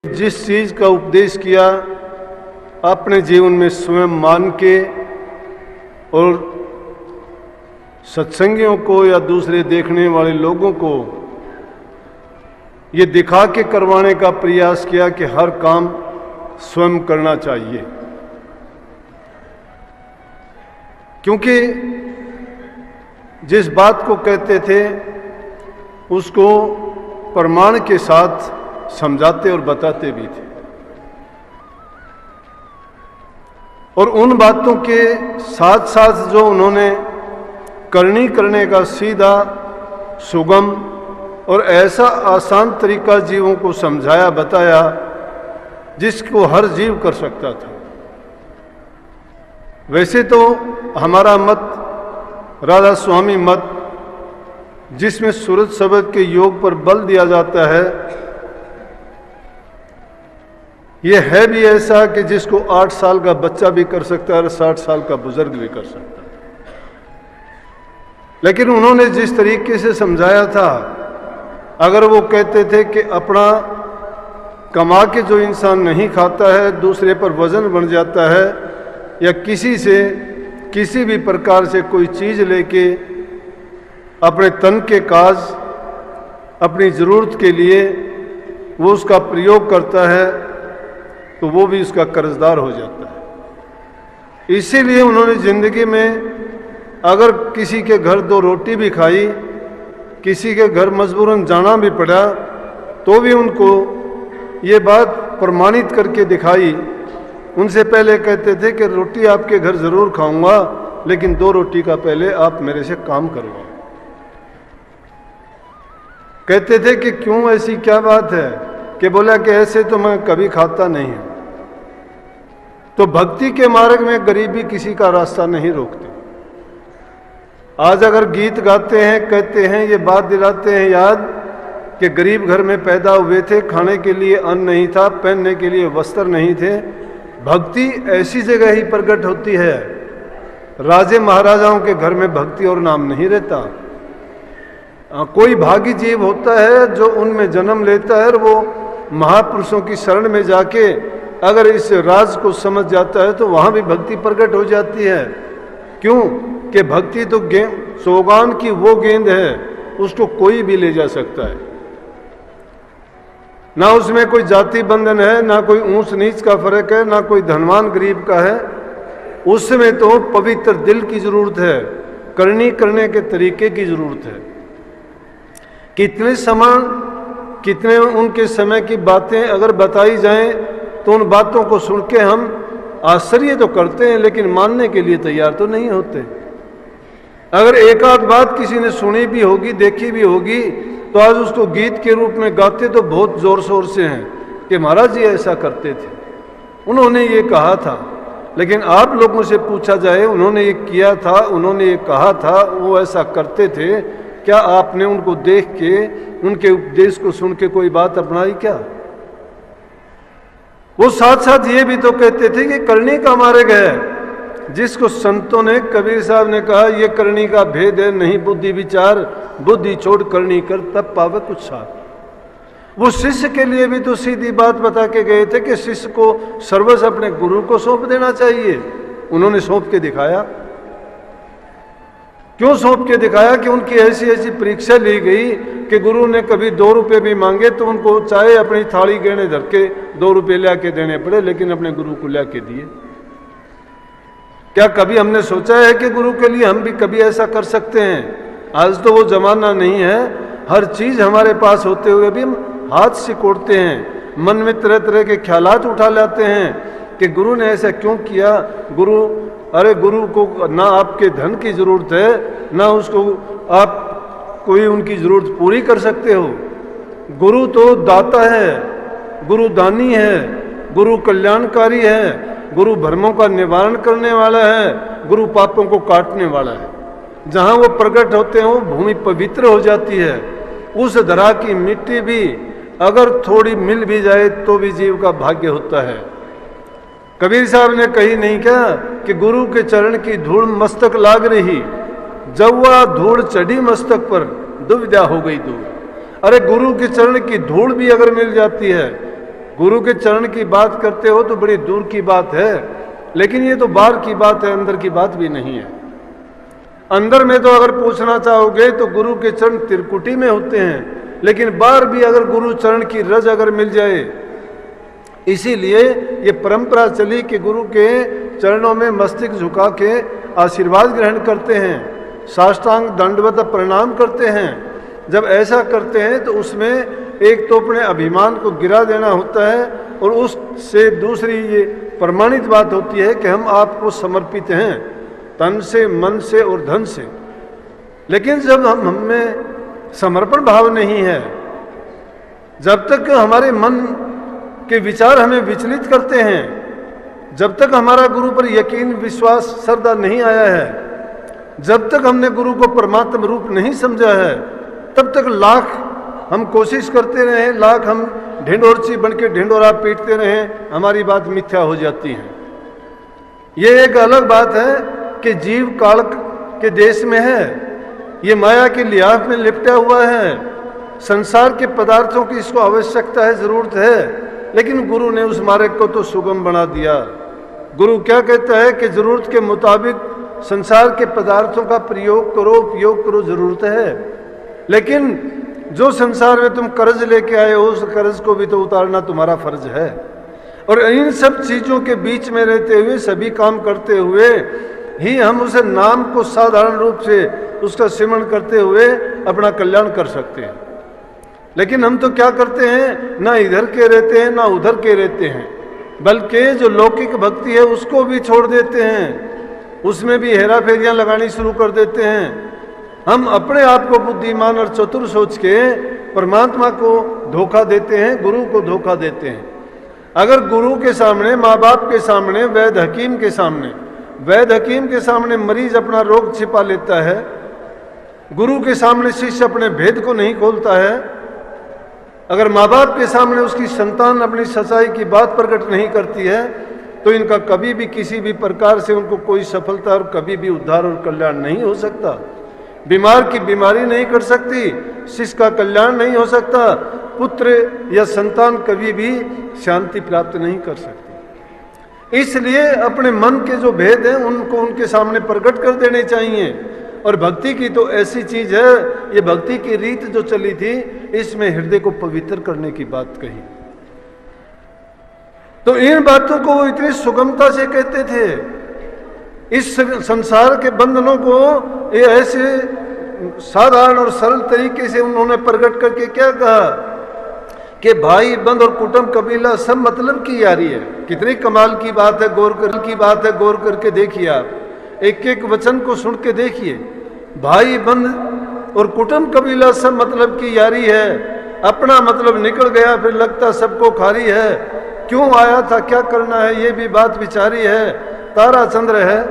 जिस चीज का उपदेश किया अपने जीवन में स्वयं मान के और सत्संगियों को या दूसरे देखने वाले लोगों को ये दिखा के करवाने का प्रयास किया कि हर काम स्वयं करना चाहिए, क्योंकि जिस बात को कहते थे उसको प्रमाण के साथ समझाते और बताते भी थे। और उन बातों के साथ साथ जो उन्होंने करने का सीधा, सुगम और ऐसा आसान तरीका जीवों को समझाया, बताया जिसको हर जीव कर सकता था। वैसे तो हमारा मत राधा स्वामी मत, जिसमें सूरज शब्द के योग पर बल दिया जाता है, यह है भी ऐसा कि जिसको 8 साल का बच्चा भी कर सकता है और 60 साल का बुजुर्ग भी कर सकता है। लेकिन उन्होंने जिस तरीके से समझाया था, अगर वो कहते थे कि अपना कमा के जो इंसान नहीं खाता है, दूसरे पर वजन बन जाता है, या किसी से किसी भी प्रकार से कोई चीज़ लेके अपने तन के काज, अपनी ज़रूरत के लिए वो उसका प्रयोग करता है, तो वो भी उसका कर्जदार हो जाता है। इसीलिए उन्होंने ज़िंदगी में अगर किसी के घर 2 रोटी भी खाई, किसी के घर मजबूरन जाना भी पड़ा, तो भी उनको ये बात प्रमाणित करके दिखाई। उनसे पहले कहते थे कि रोटी आपके घर ज़रूर खाऊंगा, लेकिन 2 रोटी का पहले आप मेरे से काम करवाओ। कहते थे कि क्यों, ऐसी क्या बात है? कि बोला कि ऐसे तो मैं कभी खाता नहीं हूं। तो भक्ति के मार्ग में गरीबी किसी का रास्ता नहीं रोकती। आज अगर गीत गाते हैं, कहते हैं, ये बात दिलाते हैं याद कि गरीब घर में पैदा हुए थे, खाने के लिए अन्न नहीं था, पहनने के लिए वस्त्र नहीं थे। भक्ति ऐसी जगह ही प्रकट होती है। राजे महाराजाओं के घर में भक्ति और नाम नहीं रहता। कोई भागी जीव होता है जो उनमें जन्म लेता है और वो महापुरुषों की शरण में जाके अगर इस राज को समझ जाता है तो वहां भी भक्ति प्रकट हो जाती है। क्यों? कि भक्ति तो सोगान की वो गेंद है, उसको कोई भी ले जा सकता है। ना उसमें कोई जाति बंधन है, ना कोई ऊंच नीच का फर्क है, ना कोई धनवान गरीब का है। उसमें तो पवित्र दिल की जरूरत है, करने के तरीके की जरूरत है। कितने उनके समय की बातें अगर बताई जाएं तो उन बातों को सुन के हम आश्चर्य तो करते हैं, लेकिन मानने के लिए तैयार तो नहीं होते। अगर एक आध बात किसी ने सुनी भी होगी, देखी भी होगी, तो आज उसको गीत के रूप में गाते तो बहुत जोर शोर से हैं कि महाराज जी ऐसा करते थे, उन्होंने ये कहा था। लेकिन आप लोगों से पूछा जाए, उन्होंने ये किया था, उन्होंने ये कहा था, वो ऐसा करते थे, क्या आपने उनको देख के, उनके उपदेश को सुन के कोई बात अपनाई क्या? वो साथ साथ ये भी तो कहते थे कि करनी का मार्ग है, जिसको संतों ने, कबीर साहब ने कहा, ये करनी का भेद है, नहीं बुद्धि विचार, बुद्धि छोड़ करनी कर, तब पावे कुछ साथ। वो शिष्य के लिए भी तो सीधी बात बता के गए थे कि शिष्य को सर्वस्व अपने गुरु को सौंप देना चाहिए। उन्होंने सौंप के दिखाया। क्यों सौंप के दिखाया? कि उनकी ऐसी ऐसी परीक्षा ली गई कि गुरु ने कभी 2 रुपये भी मांगे तो उनको चाहे अपनी थाली गहने धर के 2 रुपये ला के देने पड़े, लेकिन अपने गुरु को ला के दिए। क्या कभी हमने सोचा है कि गुरु के लिए हम भी कभी ऐसा कर सकते हैं? आज तो वो जमाना नहीं है। हर चीज हमारे पास होते हुए भी हम हाथ सिकोड़ते हैं, मन में तरह तरह के ख्यालात उठा लाते हैं कि गुरु ने ऐसा क्यों किया। अरे गुरु को ना आपके धन की जरूरत है, ना उसको आप कोई उनकी जरूरत पूरी कर सकते हो। गुरु तो दाता है, गुरु दानी है, गुरु कल्याणकारी है, गुरु भ्रमों का निवारण करने वाला है, गुरु पापों को काटने वाला है। जहां वो प्रकट होते हैं वो भूमि पवित्र हो जाती है। उस धरा की मिट्टी भी अगर थोड़ी मिल भी जाए तो भी जीव का भाग्य होता है। कबीर साहब ने कही नहीं क्या कि गुरु के चरण की धूल मस्तक लाग रही, जब वह धूल चढ़ी मस्तक पर दुविधा हो गई दूर। अरे गुरु के चरण की धूल भी अगर मिल जाती है गुरु के चरण की बात करते हो तो बड़ी दूर की बात है, लेकिन ये तो बाहर की बात है, अंदर की बात भी नहीं है। अंदर में तो अगर पूछना चाहोगे तो गुरु के चरण त्रिकुटी में होते हैं, लेकिन बाहर भी अगर गुरु चरण की रज अगर मिल जाए, इसीलिए ये परंपरा चली कि गुरु के चरणों में मस्तक झुका के आशीर्वाद ग्रहण करते हैं, साष्टांग दंडवत प्रणाम करते हैं। जब ऐसा करते हैं तो उसमें एक तो अपने अभिमान को गिरा देना होता है, और उससे दूसरी ये प्रमाणित बात होती है कि हम आपको समर्पित हैं तन से, मन से और धन से। लेकिन जब हम में समर्पण भाव नहीं है, जब तक हमारे मन के विचार हमें विचलित करते हैं, जब तक हमारा गुरु पर यकीन, विश्वास, श्रद्धा नहीं आया है, जब तक हमने गुरु को परमात्मा रूप नहीं समझा है, तब तक लाख हम कोशिश करते रहे, लाख हम ढिंडोरची बन के ढिंडोरा पीटते रहे, हमारी बात मिथ्या हो जाती है। ये एक अलग बात है कि जीव काल के देश में है, ये माया के लिहाफ में लिपटा हुआ है, संसार के पदार्थों की इसको आवश्यकता है, जरूरत है, लेकिन गुरु ने उस मार्ग को तो सुगम बना दिया। गुरु क्या कहता है कि जरूरत के मुताबिक संसार के पदार्थों का प्रयोग करो, उपयोग करो, जरूरत है, लेकिन जो संसार में तुम कर्ज लेके आए हो उस कर्ज को भी तो उतारना तुम्हारा फर्ज है। और इन सब चीजों के बीच में रहते हुए, सभी काम करते हुए ही हम उस नाम को साधारण रूप से उसका सिमरण करते हुए अपना कल्याण कर सकते हैं। लेकिन हम तो क्या करते हैं, ना इधर के रहते हैं ना उधर के रहते हैं, बल्कि जो लौकिक भक्ति है उसको भी छोड़ देते हैं, उसमें भी हेरा फेरियां लगानी शुरू कर देते हैं। हम अपने आप को बुद्धिमान और चतुर सोच के परमात्मा को धोखा देते हैं, गुरु को धोखा देते हैं। अगर गुरु के सामने, माँ बाप के सामने, वैद्य हकीम के सामने, वैद्य हकीम के सामने मरीज अपना रोग छिपा लेता है, गुरु के सामने शिष्य अपने भेद को नहीं खोलता है, अगर माँ बाप के सामने उसकी संतान अपनी सच्चाई की बात प्रकट नहीं करती है, तो इनका कभी भी किसी भी प्रकार से उनको कोई सफलता और कभी भी उद्धार और कल्याण नहीं हो सकता। बीमार की बीमारी नहीं कर सकती, शिष्य का कल्याण नहीं हो सकता, पुत्र या संतान कभी भी शांति प्राप्त नहीं कर सकती। इसलिए अपने मन के जो भेद हैं उनको उनके सामने प्रकट कर देने चाहिए। और भक्ति की तो ऐसी चीज है, ये भक्ति की रीत जो चली थी, इसमें हृदय को पवित्र करने की बात कही। तो इन बातों को वो इतनी सुगमता से कहते थे। इस संसार के बंधनों को ये ऐसे साधारण और सरल तरीके से उन्होंने प्रकट करके क्या कहा कि भाई बंध और कुटुंब कबीला सब मतलब की यारी है। कितनी कमाल की बात है, गौर करके देखिए आप, एक एक वचन को सुन के देखिए। भाई बंध और कुटुंब कबीला सब मतलब की यारी है, अपना मतलब निकल गया फिर लगता सबको खारी है, क्यों आया था क्या करना है ये भी बात विचारी है, तारा चंद्र है,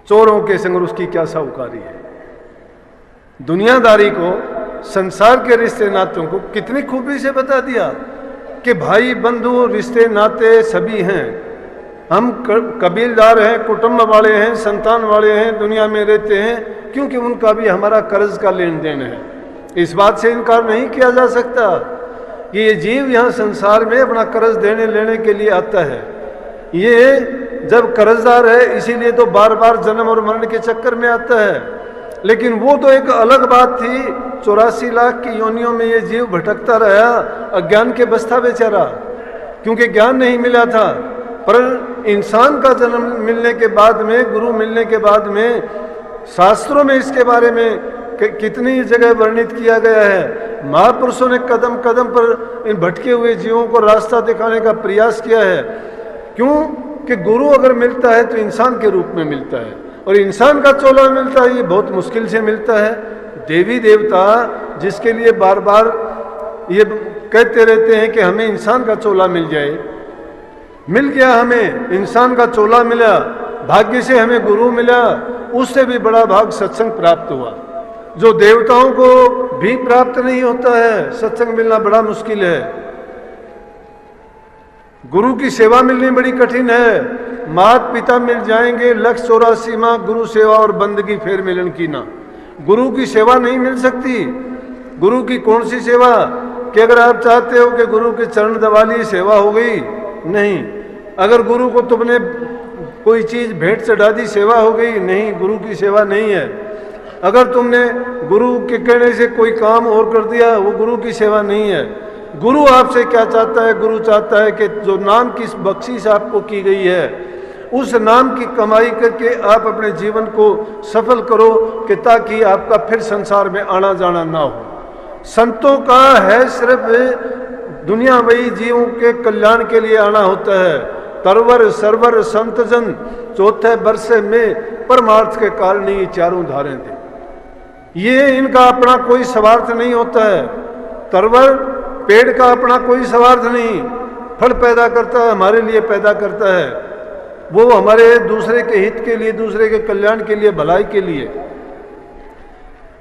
चोरों के संग उसकी क्या साहूकारी है। दुनियादारी को, संसार के रिश्ते नातों को कितनी खूबी से बता दिया कि भाई बंधु रिश्ते नाते सभी हैं, हम कबीलदार हैं, कुटुंब वाले हैं, संतान वाले हैं, दुनिया में रहते हैं, क्योंकि उनका भी हमारा कर्ज का लेन देन है। इस बात से इनकार नहीं किया जा सकता कि ये जीव यहाँ संसार में अपना कर्ज देने लेने के लिए आता है। ये जब कर्जदार है इसीलिए तो बार बार जन्म और मरण के चक्कर में आता है, लेकिन वो तो एक अलग बात थी। 84 लाख की योनियों में ये जीव भटकता रहा अज्ञान के बस्ता बेचारा, क्योंकि ज्ञान नहीं मिला था। पर इंसान का जन्म मिलने के बाद में, गुरु मिलने के बाद में, शास्त्रों में इसके बारे में कितनी जगह वर्णित किया गया है। महापुरुषों ने कदम कदम पर इन भटके हुए जीवों को रास्ता दिखाने का प्रयास किया है। क्यों कि गुरु अगर मिलता है तो इंसान के रूप में मिलता है, और इंसान का चोला मिलता है ये बहुत मुश्किल से मिलता है। देवी देवता जिसके लिए बार बार ये कहते रहते हैं कि हमें इंसान का चोला मिल जाए, मिल गया, हमें इंसान का चोला मिला, भाग्य से हमें गुरु मिला, उससे भी बड़ा भाग सत्संग प्राप्त हुआ, जो देवताओं को भी प्राप्त नहीं होता है। सत्संग मिलना बड़ा मुश्किल है, गुरु की सेवा मिलनी बड़ी कठिन है। मात पिता मिल जाएंगे, 184 माह गुरु सेवा और बंदगी फेर मिलन की ना, गुरु की सेवा नहीं मिल सकती। गुरु की कौन सी सेवा कि अगर आप चाहते हो कि गुरु के चरण दबा लिए सेवा हो गई, नहीं। अगर गुरु को तुमने कोई चीज भेंट चढ़ा दी सेवा हो गई, नहीं, गुरु की सेवा नहीं है। अगर तुमने गुरु के कहने से कोई काम और कर दिया, वो गुरु की सेवा नहीं है। गुरु आपसे क्या चाहता है? गुरु चाहता है कि जो नाम की बख्शिश आपको की गई है, उस नाम की कमाई करके आप अपने जीवन को सफल करो, कि ताकि आपका फिर संसार में आना जाना ना हो। संतों का है सिर्फ दुनियावी जीवों के कल्याण के लिए आना होता है। तरवर सरवर संत जन चौथे बरसे में परमार्थ के कारण ये चारों धारे थे। ये इनका अपना कोई स्वार्थ नहीं होता है। तरवर पेड़ का अपना कोई स्वार्थ नहीं, फल पैदा करता है, हमारे लिए पैदा करता है। वो हमारे दूसरे के हित के लिए, दूसरे के कल्याण के लिए, भलाई के लिए।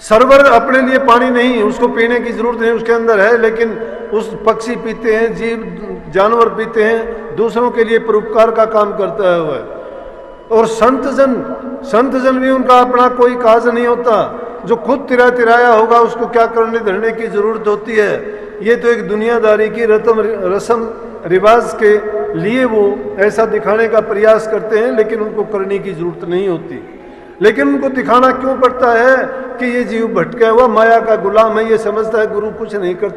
सरवर अपने लिए पानी नहीं, उसको पीने की जरूरत नहीं, उसके अंदर है, लेकिन उस पक्षी पीते हैं, जीव जानवर पीते हैं, दूसरों के लिए परोपकार का काम करता है वह। और संत जन भी उनका अपना कोई काज नहीं होता। जो खुद तिराया होगा उसको क्या करने धरने की जरूरत होती है। ये तो एक दुनियादारी की रस्म रिवाज के लिए वो ऐसा दिखाने का प्रयास करते हैं, लेकिन उनको करने की जरूरत नहीं होती। लेकिन उनको दिखाना क्यों पड़ता है? कि ये जीव भटका हुआ माया का गुलाम है, ये समझता है गुरु कुछ नहीं करता।